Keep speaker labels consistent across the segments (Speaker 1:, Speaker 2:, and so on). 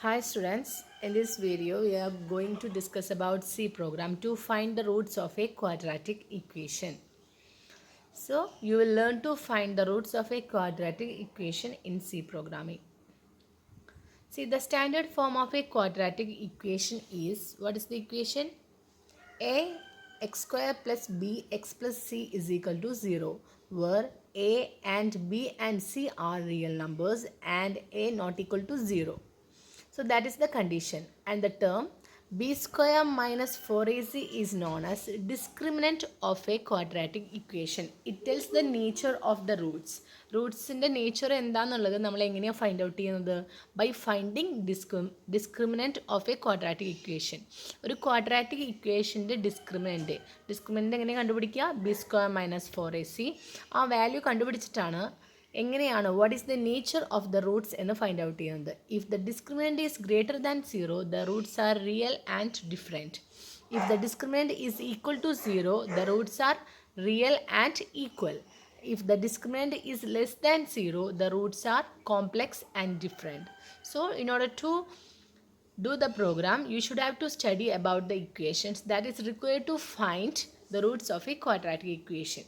Speaker 1: Hi students, in this video we are going to discuss about C program to find the roots of a quadratic equation. So you will learn to find the roots of a quadratic equation in C programming. See, the standard form of a quadratic equation is, what is the equation? A x square plus b x plus c is equal to 0, where a and b and c are real numbers and a not equal to 0. So that is the condition, and the term b square minus 4ac is known as discriminant of a quadratic equation. It tells the nature of the roots. Rootsന്റെ nature എന്താണെന്നുള്ളത് നമ്മൾ എങ്ങനെയാണ് find out ചെയ്യുന്നത്? By finding discriminant of a quadratic equation. ഒരു quadratic ഇക്വേഷൻ്റെ discriminant എങ്ങനെ കണ്ടുപിടിക്കുക? B square minus 4ac. ആ value കണ്ടുപിടിച്ചിട്ടാണ് എങ്ങനെയാണ് what is the nature of the roots എന്ന് ഫൈൻഡ് ഔട്ട് ചെയ്യുന്നത്. If the discriminant is greater than 0, the roots are real and different. If the discriminant is equal to 0, the roots are real and equal. If the discriminant is less than 0, the roots are complex and different. So in order to do the program, you should have to study about the equations that is required to find the roots of a quadratic equation.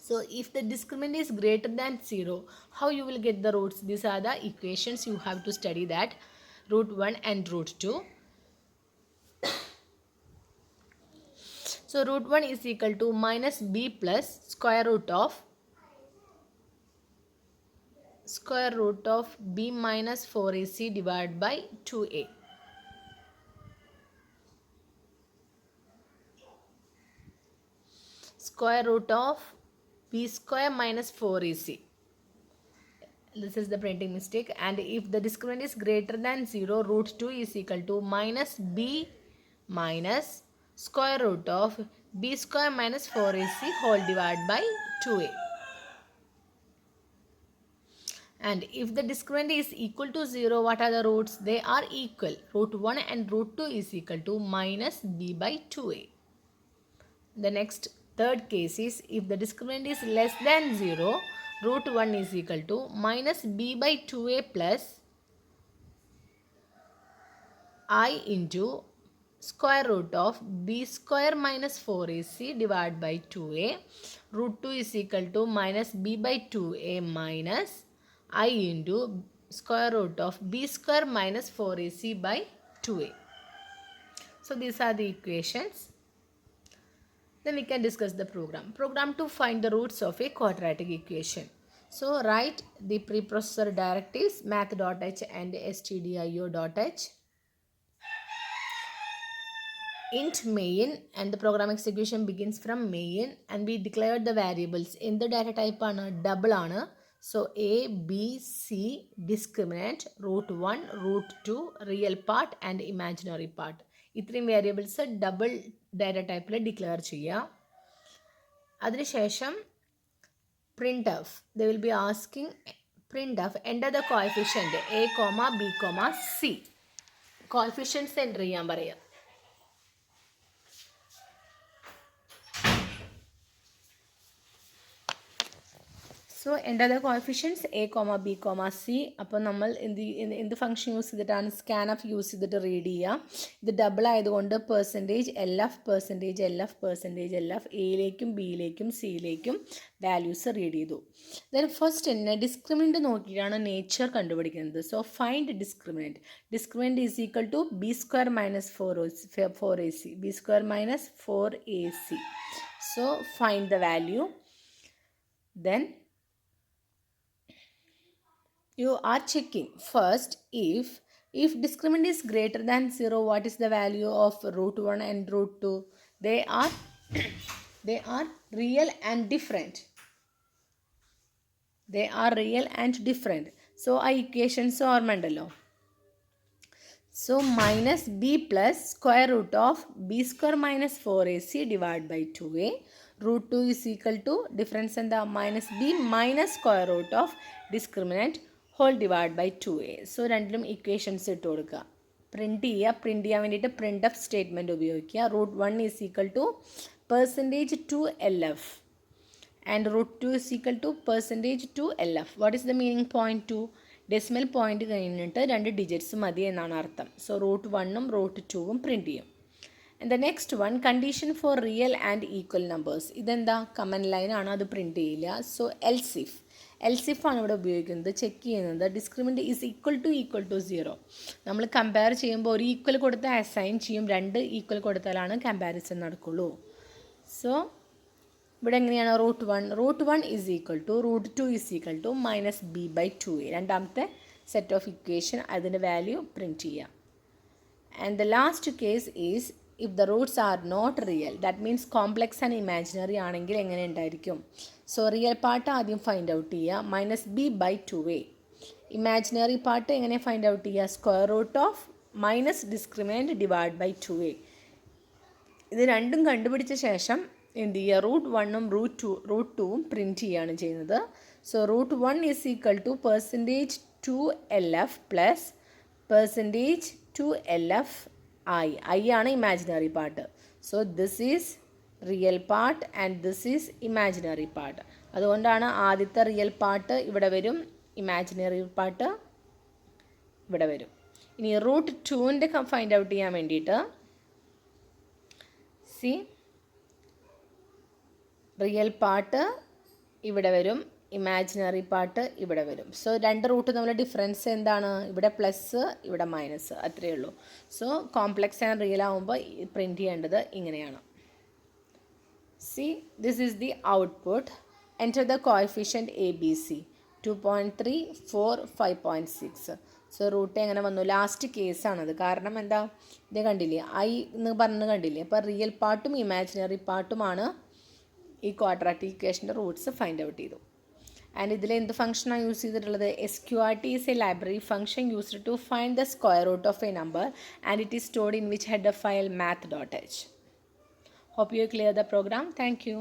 Speaker 1: So if the discriminant is greater than 0, how you will get the roots? These are the equations you have to study, that root 1 and root 2. So root 1 is equal to minus b plus square root of b minus 4ac divided by 2a. Square root of b square minus 4ac. This is the printing mistake. And if the discriminant is greater than 0, root 2 is equal to minus b minus square root of b square minus 4ac whole divided by 2a. And if the discriminant is equal to 0, what are the roots? They are equal. Root 1 and root 2 is equal to minus b by 2a. The next third case is, if the discriminant is less than 0, root 1 is equal to minus b by 2a plus I into square root of b square minus 4ac divided by 2a. Root 2 is equal to minus b by 2a minus I into square root of b square minus 4ac by 2a. So these are the equations. Then we can discuss the program. Program to find the roots of a quadratic equation. So write the preprocessor directives math.h and stdio.h. Int main, and the program execution begins from main, and we declared the variables. In the data type ആണ് double ആണ്. So a b c discriminant, root 1 root 2 real part and imaginary part. ഇത്രയും variables double data ടൈപ്പിൽ declare ചെയ്യുക. അതിനുശേഷം printf, they will be asking printf enter the coefficient a, b, c. coefficients enter ചെയ്യാൻ പറയുക. So enter the coefficients a, b, c. അപ്പോൾ നമ്മൾ എന്ത് function use ചെയ്തിട്ടാണ്? സ്കാൻഫ് യൂസ് ചെയ്തിട്ട് റീഡ് ചെയ്യുക. ഇത് ഡബിൾ ആയതുകൊണ്ട് പെർസെൻറ്റേജ് എൽ എഫ് എയിലേക്കും ബിയിലേക്കും സിയിലേക്കും വാല്യൂസ് റീഡ് ചെയ്തു. ദെൻ ഫസ്റ്റ് തന്നെ ഡിസ്ക്രിമിനൻ്റ് നോക്കിയിട്ടാണ് നേച്ചർ കണ്ടുപിടിക്കുന്നത്. So find discriminant. Discriminant is equal to B square minus 4ac. B square minus 4ac. So find the value. Then you are checking first, if discriminant is greater than 0, what is the value of root 1 and root 2? They are real and different. They are real and different. So our equations ഓർമ്മയുണ്ടല്ലോ. So minus b plus square root of b square minus 4ac divided by 2a. Root 2 is equal to difference in the minus b minus square root of discriminant whole divided by 2a. So രണ്ടിലും equations ഇട്ട് കൊടുക്കുക. Print ചെയ്യാൻ വേണ്ടിയിട്ട് print F statement ഉപയോഗിക്കുക. root 1 is equal to percentage 2lf and root 2 is equal to percentage 2lf. What is the meaning point 2? Decimal point കഴിഞ്ഞിട്ട് 2 digits മതി എന്നാണ് അർത്ഥം. സോ √1ഉം √2ഉം പ്രിൻറ്റ് ചെയ്യും. And the next one, condition for real and equal numbers. ഇതെന്താ, comment ലൈനാണ്, അത് print ചെയ്യില്ല. So എൽസിഫ് ആണ് ഇവിടെ ഉപയോഗിക്കുന്നത്. ചെക്ക് ചെയ്യുന്നത് ഡിസ്ക്രിമിനൻ്റ് ഈസ് ഈക്വൽ ടു 0. നമ്മൾ കമ്പയർ ചെയ്യുമ്പോൾ ഒരു ഈക്വൽ കൊടുത്ത് അസൈൻ ചെയ്യും, 2 ഈക്വൽ കൊടുത്താലാണ് കമ്പാരിസൺ നടക്കുള്ളൂ. സോ ഇവിടെ എങ്ങനെയാണ്, √1 is equal to √2 is equal to -b/2a. രണ്ടാമത്തെ സെറ്റ് ഓഫ് ഇക്വേഷൻ, അതിൻ്റെ വാല്യൂ പ്രിൻറ്റ് ചെയ്യാം. And the last case is if the roots are not real, that means complex and imaginary ആണെങ്കിൽ എങ്ങനെ ഉണ്ടായിരിക്കും. സോ റിയൽ പാർട്ട് ആദ്യം find out ചെയ്യുക, -b/2a. Imaginary part എങ്ങനെ find out ചെയ്യുക, square root of minus discriminant divide by 2a. ഇത് രണ്ടും കണ്ടുപിടിച്ച ശേഷം എന്ത് ചെയ്യുക, √1ഉം √2ഉം പ്രിൻറ്റ് ചെയ്യുകയാണ് ചെയ്യുന്നത്. So √1 is equal to %2LF plus %2LF I ആണ് imaginary part. So this is real part and this is imaginary part. അതുകൊണ്ടാണ് ആദ്യത്തെ റിയൽ പാർട്ട് ഇവിടെ വരും, ഇമാജിനറി പാർട്ട് ഇവിടെ വരും. ഇനി √2ൻ്റെ ഫൈൻഡ് ഔട്ട് ചെയ്യാൻ വേണ്ടിയിട്ട് റിയൽ പാർട്ട് ഇവിടെ വരും, ഇമാജിനറി പാർട്ട് ഇവിടെ വരും. സോ 2 റൂട്ട് തമ്മിലുള്ള ഡിഫറൻസ് എന്താണ്, ഇവിടെ പ്ലസ് ഇവിടെ മൈനസ്, അത്രയേ ഉള്ളൂ. സോ കോംപ്ലെക്സ് ആൻഡ് റിയൽ ആകുമ്പോൾ പ്രിൻറ്റ് ചെയ്യേണ്ടത് ഇങ്ങനെയാണ്. This is the output. Enter the coefficient ABC 2.3, 4, 5.6. So root എങ്ങനെ വന്നു, ലാസ്റ്റ് കേസാണത്. കാരണം എന്താ, ഇത് കണ്ടില്ലേ, I എന്ന് പറഞ്ഞ് കണ്ടില്ലേ. അപ്പോൾ റിയൽ പാർട്ടും ഇമാജിനറി പാർട്ടുമാണ് ഈ ക്വാഡ്രാറ്റിക് ഇക്വേഷൻ്റെ റൂട്ട്സ് ഫൈൻഡ് ഔട്ട് ചെയ്തു. ആൻഡ് ഇതിൽ എന്ത് ഫംഗ്ഷനാണ് യൂസ് ചെയ്തിട്ടുള്ളത്, SQRT is a library function used to find the square root of a number and it is stored in which header file math.h. Hope you clear the program. Thank you.